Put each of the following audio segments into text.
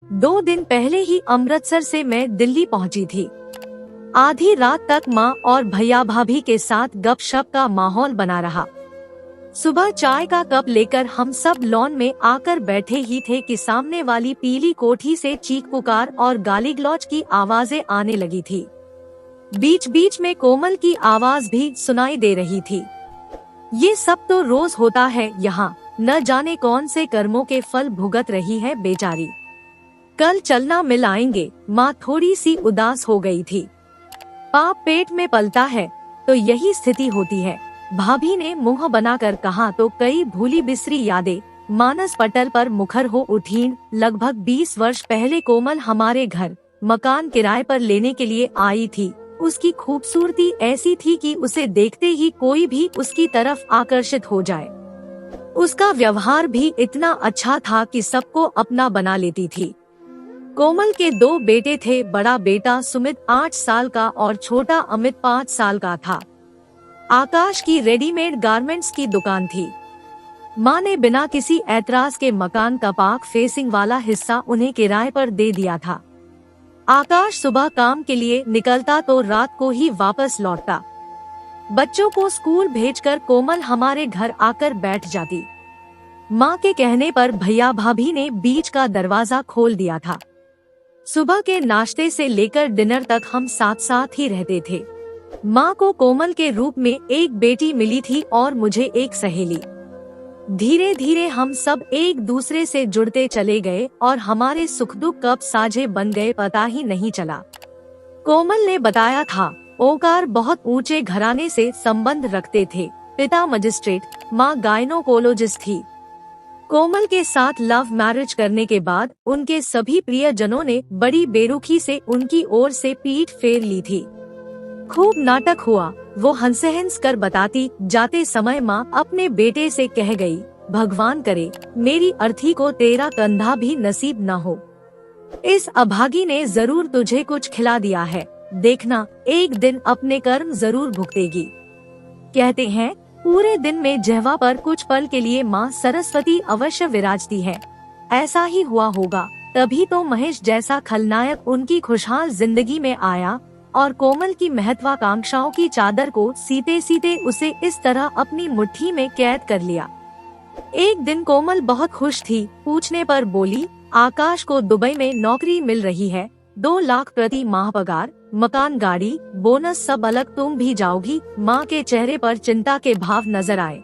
2 दिन पहले ही अमृतसर से मैं दिल्ली पहुंची थी। आधी रात तक माँ और भैया भाभी के साथ गपशप का माहौल बना रहा। सुबह चाय का कप लेकर हम सब लॉन में आकर बैठे ही थे कि सामने वाली पीली कोठी से चीख पुकार और गाली गलौज की आवाजें आने लगी थी। बीच बीच में कोमल की आवाज भी सुनाई दे रही थी। ये सब तो रोज होता है यहाँ, न जाने कौन से कर्मों के फल भुगत रही है बेचारी। कल चलना मिल आएंगे। माँ थोड़ी सी उदास हो गई थी। पाप पेट में पलता है तो यही स्थिति होती है, भाभी ने मुंह बनाकर कहा तो कई भूली बिसरी यादें मानस पटल पर मुखर हो उठीं। लगभग 20 वर्ष पहले कोमल हमारे घर मकान किराए पर लेने के लिए आई थी। उसकी खूबसूरती ऐसी थी कि उसे देखते ही कोई भी उसकी तरफ आकर्षित हो जाए। उसका व्यवहार भी इतना अच्छा था कि सबको अपना बना लेती थी। कोमल के 2 बेटे थे। बड़ा बेटा सुमित 8 साल का और छोटा अमित 5 साल का था। आकाश की रेडीमेड गारमेंट्स की दुकान थी। माँ ने बिना किसी ऐतराज के मकान का पार्क फेसिंग वाला हिस्सा उन्हें किराए पर दे दिया था। आकाश सुबह काम के लिए निकलता तो रात को ही वापस लौटता। बच्चों को स्कूल भेजकर कोमल हमारे घर आकर बैठ जाती। माँ के कहने पर भैया भाभी ने बीच का दरवाजा खोल दिया था। सुबह के नाश्ते से लेकर डिनर तक हम साथ साथ ही रहते थे। माँ को कोमल के रूप में एक बेटी मिली थी और मुझे एक सहेली। धीरे धीरे हम सब एक दूसरे से जुड़ते चले गए और हमारे सुख दुख कब साझे बन गए पता ही नहीं चला। कोमल ने बताया था, ओकार बहुत ऊंचे घराने से संबंध रखते थे। पिता मजिस्ट्रेट, माँ गायनोकोलॉजिस्ट थी। कोमल के साथ लव मैरिज करने के बाद उनके सभी प्रियजनों ने बड़ी बेरुखी से उनकी ओर से पीठ फेर ली थी। खूब नाटक हुआ। वो हंस कर बताती, जाते समय माँ अपने बेटे से कह गई, भगवान करे मेरी अर्थी को तेरा कंधा भी नसीब न हो। इस अभागी ने जरूर तुझे कुछ खिला दिया है, देखना एक दिन अपने कर्म जरूर भुगतेगी। कहते हैं पूरे दिन में जिह्वा पर कुछ पल के लिए माँ सरस्वती अवश्य विराजती है। ऐसा ही हुआ होगा, तभी तो महेश जैसा खलनायक उनकी खुशहाल जिंदगी में आया और कोमल की महत्वाकांक्षाओं की चादर को सीते सीते उसे इस तरह अपनी मुट्ठी में कैद कर लिया। एक दिन कोमल बहुत खुश थी। पूछने पर बोली, आकाश को दुबई में नौकरी मिल रही है, 2 लाख प्रति माह पगार, मकान, गाड़ी, बोनस सब अलग, तुम भी जाओगी? माँ के चेहरे पर चिंता के भाव नजर आए।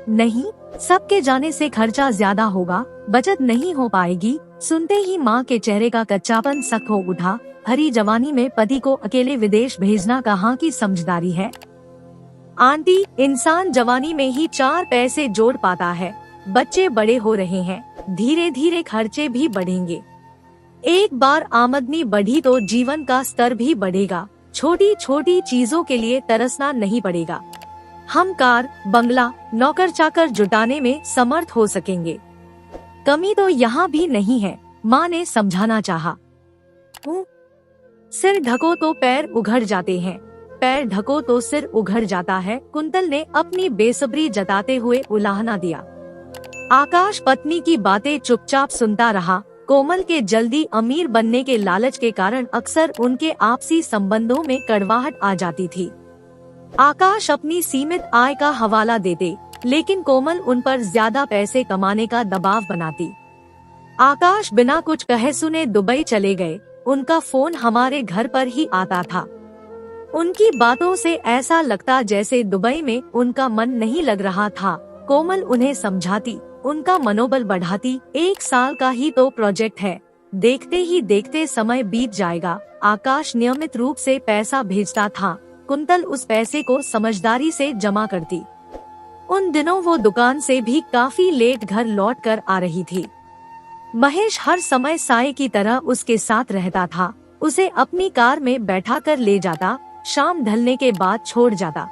नहीं, सबके जाने से खर्चा ज्यादा होगा, बचत नहीं हो पाएगी। सुनते ही माँ के चेहरे का कच्चापन सख्त हो उठा। हरी जवानी में पति को अकेले विदेश भेजना कहाँ की समझदारी है आंटी। इंसान जवानी में ही 4 पैसे जोड़ पाता है। बच्चे बड़े हो रहे हैं, धीरे धीरे खर्चे भी बढ़ेंगे। एक बार आमदनी बढ़ी तो जीवन का स्तर भी बढ़ेगा। छोटी छोटी चीजों के लिए तरसना नहीं पड़ेगा। हम कार, बंगला, नौकर चाकर जुटाने में समर्थ हो सकेंगे। कमी तो यहाँ भी नहीं है, माँ ने समझाना चाहा। सिर ढको तो पैर उघड़ जाते हैं, पैर ढको तो सिर उघड़ जाता है, कुंतल ने अपनी बेसब्री जताते हुए उलाहना दिया। आकाश पत्नी की बातें चुपचाप सुनता रहा। कोमल के जल्दी अमीर बनने के लालच के कारण अक्सर उनके आपसी संबंधों में कड़वाहट आ जाती थी। आकाश अपनी सीमित आय का हवाला देते, लेकिन कोमल उन पर ज्यादा पैसे कमाने का दबाव बनाती। आकाश बिना कुछ कहे सुने दुबई चले गए। उनका फोन हमारे घर पर ही आता था। उनकी बातों से ऐसा लगता जैसे दुबई में उनका मन नहीं लग रहा था। कोमल उन्हें समझाती, उनका मनोबल बढ़ाती। 1 साल का ही तो प्रोजेक्ट है, देखते ही देखते समय बीत जाएगा। आकाश नियमित रूप से पैसा भेजता था। कुंतल उस पैसे को समझदारी से जमा करती। उन दिनों वो दुकान से भी काफी लेट घर लौट कर आ रही थी। महेश हर समय साये की तरह उसके साथ रहता था। उसे अपनी कार में बैठा कर ले जाता, शाम ढलने के बाद छोड़ जाता।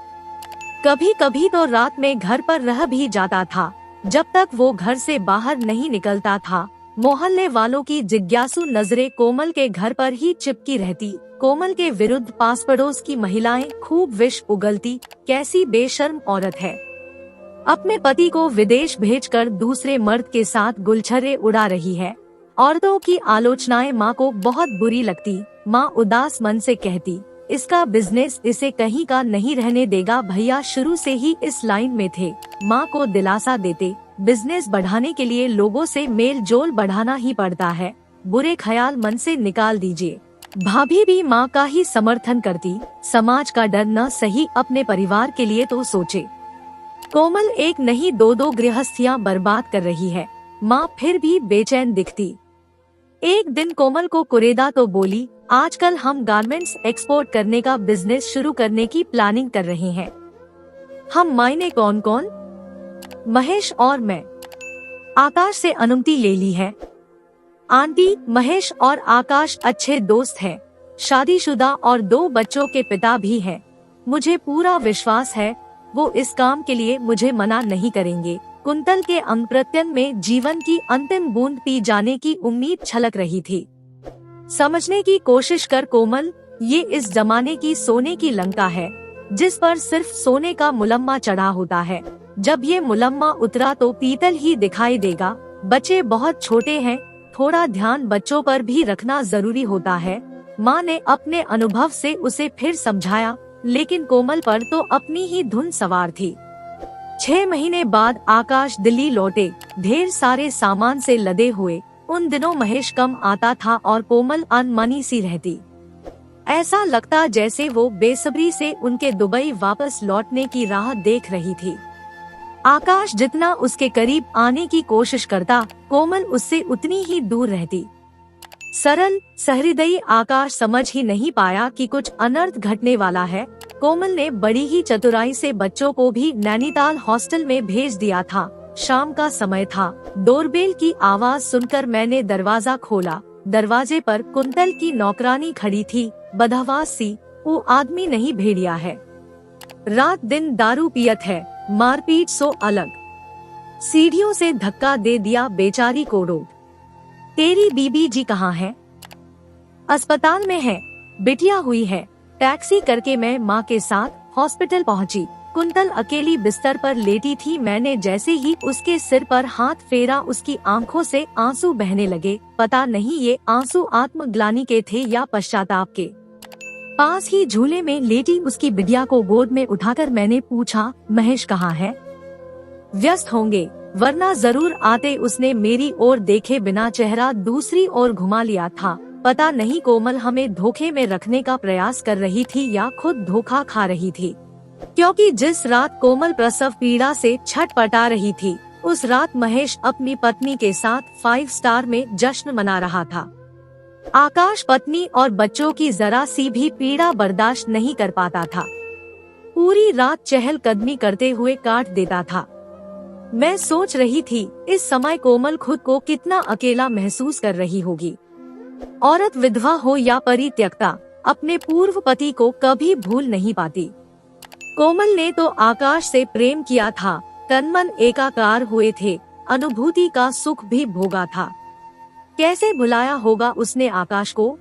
कभी कभी तो रात में घर पर रह भी जाता था। जब तक वो घर से बाहर नहीं निकलता था, मोहल्ले वालों की जिज्ञासु नजरें कोमल के घर पर ही चिपकी रहती। कोमल के विरुद्ध पास पड़ोस की महिलाएं खूब विष उगलती, कैसी बेशर्म औरत है, अपने पति को विदेश भेजकर दूसरे मर्द के साथ गुलछर्रे उड़ा रही है। औरतों की आलोचनाएं माँ को बहुत बुरी लगती। माँ उदास मन से कहती, इसका बिजनेस इसे कहीं का नहीं रहने देगा। भैया शुरू से ही इस लाइन में थे, माँ को दिलासा देते, बिजनेस बढ़ाने के लिए लोगों से मेल जोल बढ़ाना ही पड़ता है, बुरे ख्याल मन से निकाल दीजिए। भाभी भी माँ का ही समर्थन करती, समाज का डर न सही अपने परिवार के लिए तो सोचे। कोमल एक नहीं दो दो गृहस्थियाँ बर्बाद कर रही है, माँ फिर भी बेचैन दिखती। एक दिन कोमल को कुरेदा तो बोली, आजकल हम गारमेंट्स एक्सपोर्ट करने का बिजनेस शुरू करने की प्लानिंग कर रहे हैं। हम मायने कौन कौन? महेश और मैं। आकाश से अनुमति ले ली है। आंटी, महेश और आकाश अच्छे दोस्त हैं, शादीशुदा और 2 बच्चों के पिता भी हैं। मुझे पूरा विश्वास है वो इस काम के लिए मुझे मना नहीं करेंगे। कुंतल के अंगप्रत्यन में जीवन की अंतिम बूंद पी जाने की उम्मीद छलक रही थी। समझने की कोशिश कर कोमल, ये इस जमाने की सोने की लंका है, जिस पर सिर्फ सोने का मुलम्मा चढ़ा होता है। जब ये मुलम्मा उतरा तो पीतल ही दिखाई देगा। बच्चे बहुत छोटे हैं, थोड़ा ध्यान बच्चों पर भी रखना जरूरी होता है। माँ ने अपने अनुभव से उसे फिर समझाया, लेकिन कोमल पर तो अपनी ही धुन सवार थी। 6 महीने बाद आकाश दिल्ली लौटे, ढेर सारे सामान से लदे हुए। उन दिनों महेश कम आता था और कोमल अनमनी सी रहती। ऐसा लगता जैसे वो बेसब्री से उनके दुबई वापस लौटने की राह देख रही थी। आकाश जितना उसके करीब आने की कोशिश करता, कोमल उससे उतनी ही दूर रहती। सरल सहृदयी आकाश समझ ही नहीं पाया कि कुछ अनर्थ घटने वाला है। कोमल ने बड़ी ही चतुराई से बच्चों को भी नैनीताल हॉस्टल में भेज दिया था। शाम का समय था। डोरबेल की आवाज सुनकर मैंने दरवाजा खोला। दरवाजे पर कुंतल की नौकरानी खड़ी थी, बदहवास सी। वो आदमी नहीं भेड़िया है, रात दिन दारू पियत है, मारपीट सो अलग। सीढ़ियों से धक्का दे दिया बेचारी को रोक। तेरी बीबी जी कहाँ है? अस्पताल में है, बिटिया हुई है। टैक्सी करके मैं माँ के साथ हॉस्पिटल पहुँची। कुंतल अकेली बिस्तर पर लेटी थी। मैंने जैसे ही उसके सिर पर हाथ फेरा, उसकी आंखों से आंसू बहने लगे। पता नहीं ये आंसू आत्मग्लानि के थे या पश्चाताप के। पास ही झूले में लेटी उसकी बिटिया को गोद में उठाकर मैंने पूछा, महेश कहाँ है? व्यस्त होंगे, वरना जरूर आते। उसने मेरी ओर देखे बिना चेहरा दूसरी ओर घुमा लिया था। पता नहीं कोमल हमें धोखे में रखने का प्रयास कर रही थी या खुद धोखा खा रही थी, क्योंकि जिस रात कोमल प्रसव पीड़ा से छटपटा रही थी, उस रात महेश अपनी पत्नी के साथ 5 स्टार में जश्न मना रहा था। आकाश पत्नी और बच्चों की जरा सी भी पीड़ा बर्दाश्त नहीं कर पाता था। पूरी रात चहलकदमी करते हुए काट देता था। मैं सोच रही थी, इस समय कोमल खुद को कितना अकेला महसूस कर रही होगी। औरत विधवा हो या परित्यक्ता, अपने पूर्व पति को कभी भूल नहीं पाती। कोमल ने तो आकाश से प्रेम किया था, तन-मन एकाकार हुए थे, अनुभूति का सुख भी भोगा था। कैसे भुलाया होगा उसने आकाश को?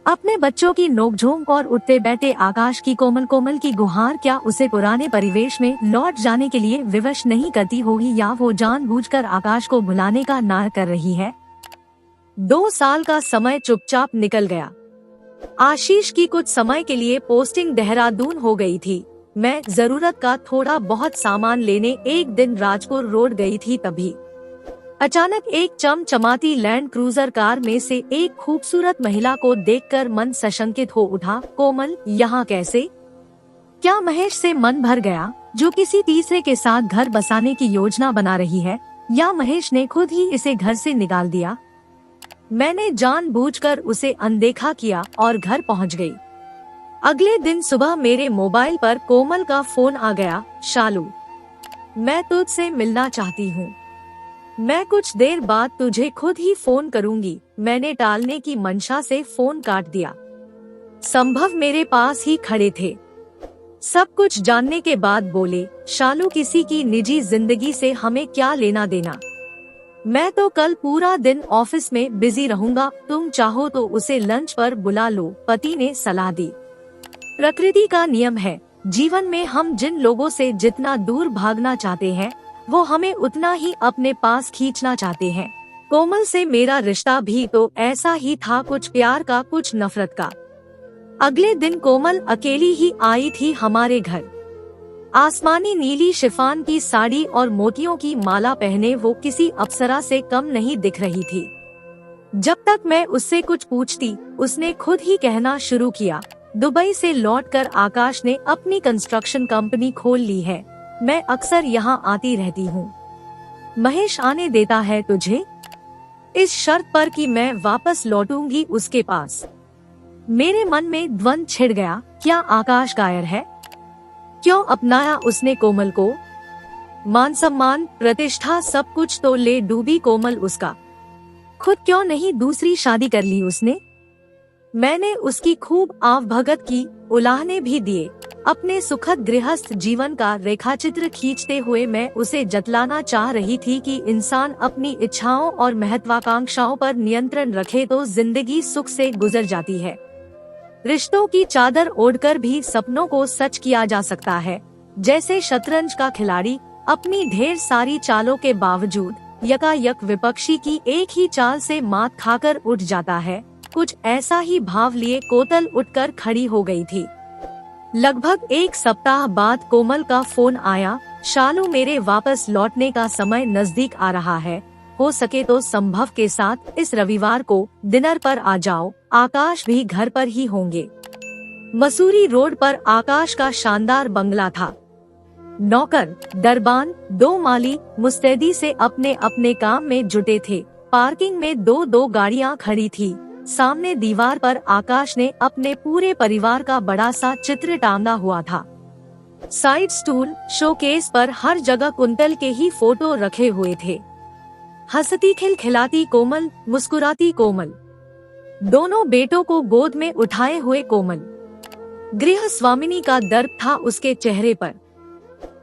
अपने बच्चों की नोकझोंक और उठते बैठे आकाश की कोमल की गुहार क्या उसे पुराने परिवेश में लौट जाने के लिए विवश नहीं करती होगी, या वो जानबूझकर आकाश को भुलाने का नाटक कर रही है? 2 साल का समय चुपचाप निकल गया। आशीष की कुछ समय के लिए पोस्टिंग देहरादून हो गई थी। मैं जरूरत का थोड़ा बहुत सामान लेने एक दिन राजपुर रोड गई थी। तभी अचानक एक चमचमाती लैंड क्रूजर कार में से एक खूबसूरत महिला को देखकर मन सशंकित हो उठा। कोमल यहाँ कैसे? क्या महेश से मन भर गया जो किसी तीसरे के साथ घर बसाने की योजना बना रही है, या महेश ने खुद ही इसे घर से निकाल दिया? मैंने जानबूझकर उसे अनदेखा किया और घर पहुँच गयी। अगले दिन सुबह मेरे मोबाइल पर कोमल का फोन आ गया। शालू, मैं तुझसे मिलना चाहती हूँ, मैं कुछ देर बाद तुझे खुद ही फोन करूँगी। मैंने टालने की मंशा से फोन काट दिया। संभव मेरे पास ही खड़े थे। सब कुछ जानने के बाद बोले, शालू किसी की निजी जिंदगी से हमें क्या लेना देना। मैं तो कल पूरा दिन ऑफिस में बिजी रहूंगा, तुम चाहो तो उसे लंच पर बुला लो, पति ने सलाह दी। प्रकृति का नियम है, जीवन में हम जिन लोगों से जितना दूर भागना चाहते हैं, वो हमें उतना ही अपने पास खींचना चाहते हैं। कोमल से मेरा रिश्ता भी तो ऐसा ही था, कुछ प्यार का कुछ नफरत का। अगले दिन कोमल अकेली ही आई थी हमारे घर। आसमानी नीली शिफॉन की साड़ी और मोतियों की माला पहने वो किसी अप्सरा से कम नहीं दिख रही थी। जब तक मैं उससे कुछ पूछती, उसने खुद ही कहना शुरू किया, दुबई से लौटकर आकाश ने अपनी कंस्ट्रक्शन कंपनी खोल ली है। मैं अक्सर यहाँ आती रहती हूँ। महेश आने देता है तुझे, इस शर्त पर कि मैं वापस लौटूंगी उसके पास। मेरे मन में द्वंद छिड़ गया, क्या आकाश कायर है? क्यों अपनाया उसने कोमल को? मान सम्मान, प्रतिष्ठा सब कुछ तो ले डूबी कोमल उसका। खुद क्यों नहीं दूसरी शादी कर ली उसने? मैंने उसकी खूब आवभगत की, उलाहने भी दिए। अपने सुखद गृहस्थ जीवन का रेखाचित्र खींचते हुए मैं उसे जतलाना चाह रही थी कि इंसान अपनी इच्छाओं और महत्वाकांक्षाओं पर नियंत्रण रखे तो जिंदगी सुख से गुजर जाती है। रिश्तों की चादर ओढ़कर भी सपनों को सच किया जा सकता है। जैसे शतरंज का खिलाड़ी अपनी ढेर सारी चालों के बावजूद यकायक विपक्षी की एक ही चाल से मात खाकर उठ जाता है, कुछ ऐसा ही भाव लिए कोतल उठकर खड़ी हो गई थी। लगभग एक सप्ताह बाद कोमल का फोन आया, शालू मेरे वापस लौटने का समय नजदीक आ रहा है, हो सके तो संभव के साथ इस रविवार को डिनर पर आ जाओ, आकाश भी घर पर ही होंगे। मसूरी रोड पर आकाश का शानदार बंगला था। नौकर, दरबान, 2 माली मुस्तैदी से अपने अपने काम में जुटे थे। पार्किंग में 2-2 गाड़ियां खड़ी थी। सामने दीवार पर आकाश ने अपने पूरे परिवार का बड़ा सा चित्र टांगा हुआ था। साइड स्टूल, शोकेस पर हर जगह कुंतल के ही फोटो रखे हुए थे। हंसती खिलखिलाती कोमल, मुस्कुराती कोमल, दोनों बेटों को गोद में उठाए हुए कोमल। गृह स्वामिनी का दर्द था उसके चेहरे पर।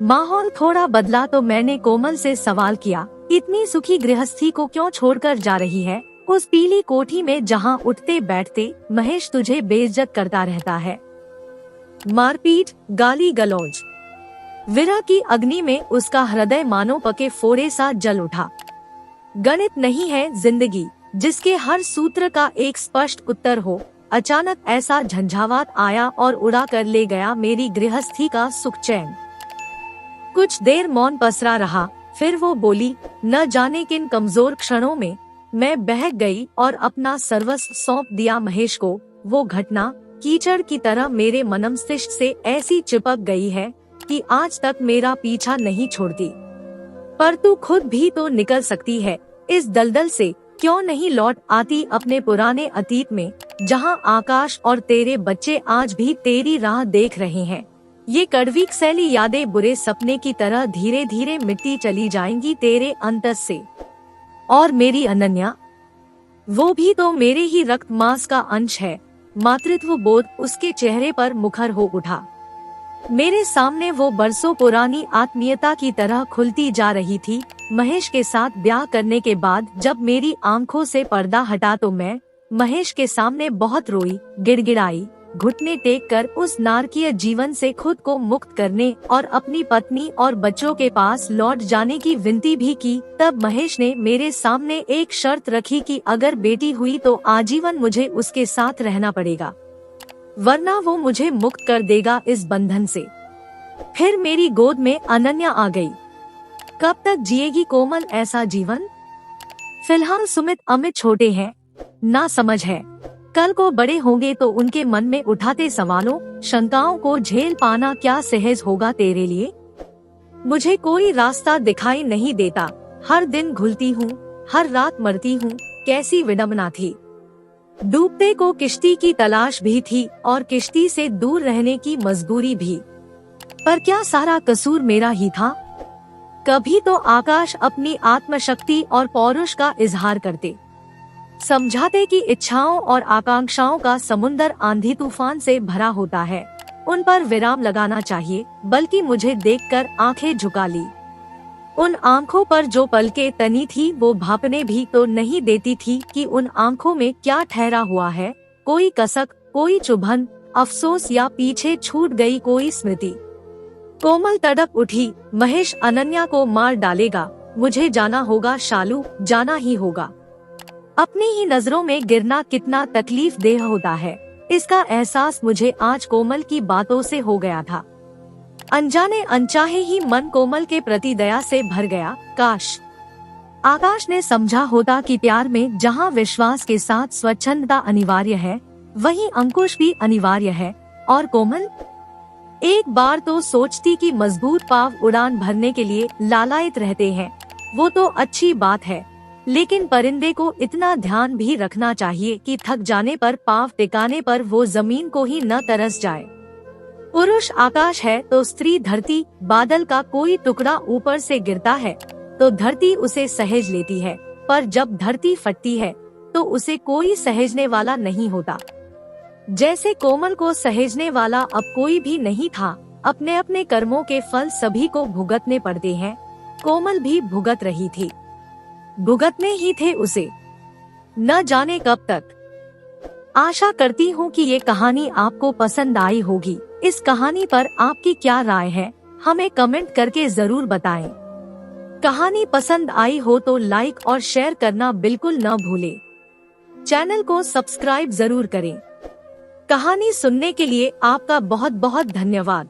माहौल थोड़ा बदला तो मैंने कोमल से सवाल किया, इतनी सुखी गृहस्थी को क्यों छोड़कर जा रही है? उस पीली कोठी में जहाँ उठते बैठते महेश तुझे बेइज्जत करता रहता है। मारपीट, गाली गलौज, विरह की अग्नि में उसका हृदय मानो पके फोड़े सा जल उठा। गणित नहीं है जिंदगी जिसके हर सूत्र का एक स्पष्ट उत्तर हो। अचानक ऐसा झंझावात आया और उड़ा कर ले गया मेरी गृहस्थी का सुख चैन। कुछ देर मौन पसरा रहा, फिर वो बोली, न जाने किन कमजोर क्षणों में मैं बहक गई और अपना सर्वस्व सौंप दिया महेश को। वो घटना कीचड़ की तरह मेरे मनमस्तिष्क से ऐसी चिपक गई है कि आज तक मेरा पीछा नहीं छोड़ती। पर तू खुद भी तो निकल सकती है इस दलदल से, क्यों नहीं लौट आती अपने पुराने अतीत में, जहाँ आकाश और तेरे बच्चे आज भी तेरी राह देख रहे हैं। ये कड़वी सैली यादें बुरे सपने की तरह धीरे धीरे मिटती चली जाएंगी तेरे अंतस से। और मेरी अनन्या, वो भी तो मेरे ही रक्त मांस का अंश है। मातृत्व बोध उसके चेहरे पर मुखर हो उठा। मेरे सामने वो बरसों पुरानी आत्मीयता की तरह खुलती जा रही थी। महेश के साथ ब्याह करने के बाद जब मेरी आंखों से पर्दा हटा तो मैं महेश के सामने बहुत रोई, गिड़गिड़ाई, घुटने टेक कर उस नारकीय जीवन से खुद को मुक्त करने और अपनी पत्नी और बच्चों के पास लौट जाने की विनती भी की। तब महेश ने मेरे सामने एक शर्त रखी कि अगर बेटी हुई तो आजीवन मुझे उसके साथ रहना पड़ेगा, वरना वो मुझे मुक्त कर देगा इस बंधन से। फिर मेरी गोद में अनन्या आ गई। कब तक जिएगी कोमल ऐसा जीवन? फिलहाल सुमित अमित छोटे हैं, ना समझ है। कल को बड़े होंगे तो उनके मन में उठाते सवालों, शंकाओं को झेल पाना क्या सहज होगा तेरे लिए? मुझे कोई रास्ता दिखाई नहीं देता। हर दिन घुलती हूँ, हर रात मरती हूँ। कैसी विडंबना थी। डूबते को किश्ती की तलाश भी थी और किश्ती से दूर रहने की मजबूरी भी। पर क्या सारा कसूर मेरा ही था? कभी तो आकाश अपनी आत्मशक्ति और पौरुष का इजहार करते, समझाते कि इच्छाओं और आकांक्षाओं का समुंदर आंधी तूफान से भरा होता है, उन पर विराम लगाना चाहिए। बल्कि मुझे देखकर आंखें झुका ली। उन आंखों पर जो पलकें तनी थी वो भापने भी तो नहीं देती थी कि उन आंखों में क्या ठहरा हुआ है। कोई कसक, कोई चुभन, अफसोस या पीछे छूट गई कोई स्मृति। कोमल तड़प उठी, महेश अनन्या को मार डालेगा, मुझे जाना होगा शालू, जाना ही होगा। अपनी ही नजरों में गिरना कितना तकलीफ देह होता है, इसका एहसास मुझे आज कोमल की बातों से हो गया था। अनजाने अनचाहे ही मन कोमल के प्रति दया से भर गया। काश आकाश ने समझा होता कि प्यार में जहाँ विश्वास के साथ स्वच्छंदता अनिवार्य है, वहीं अंकुश भी अनिवार्य है। और कोमल एक बार तो सोचती कि मजबूत पांव उड़ान भरने के लिए लालायित रहते हैं, वो तो अच्छी बात है, लेकिन परिंदे को इतना ध्यान भी रखना चाहिए कि थक जाने पर पांव टिकाने पर वो जमीन को ही न तरस जाए। पुरुष आकाश है तो स्त्री धरती। बादल का कोई टुकड़ा ऊपर से गिरता है तो धरती उसे सहेज लेती है, पर जब धरती फटती है तो उसे कोई सहेजने वाला नहीं होता। जैसे कोमल को सहेजने वाला अब कोई भी नहीं था। अपने अपने कर्मों के फल सभी को भुगतने पड़ते हैं। कोमल भी भुगत रही थी, भुगतने ही थे उसे, न जाने कब तक। आशा करती हूँ कि ये कहानी आपको पसंद आई होगी। इस कहानी पर आपकी क्या राय है, हमें कमेंट करके जरूर बताएं। कहानी पसंद आई हो तो लाइक और शेयर करना बिल्कुल न भूलें। चैनल को सब्सक्राइब जरूर करें। कहानी सुनने के लिए आपका बहुत बहुत धन्यवाद।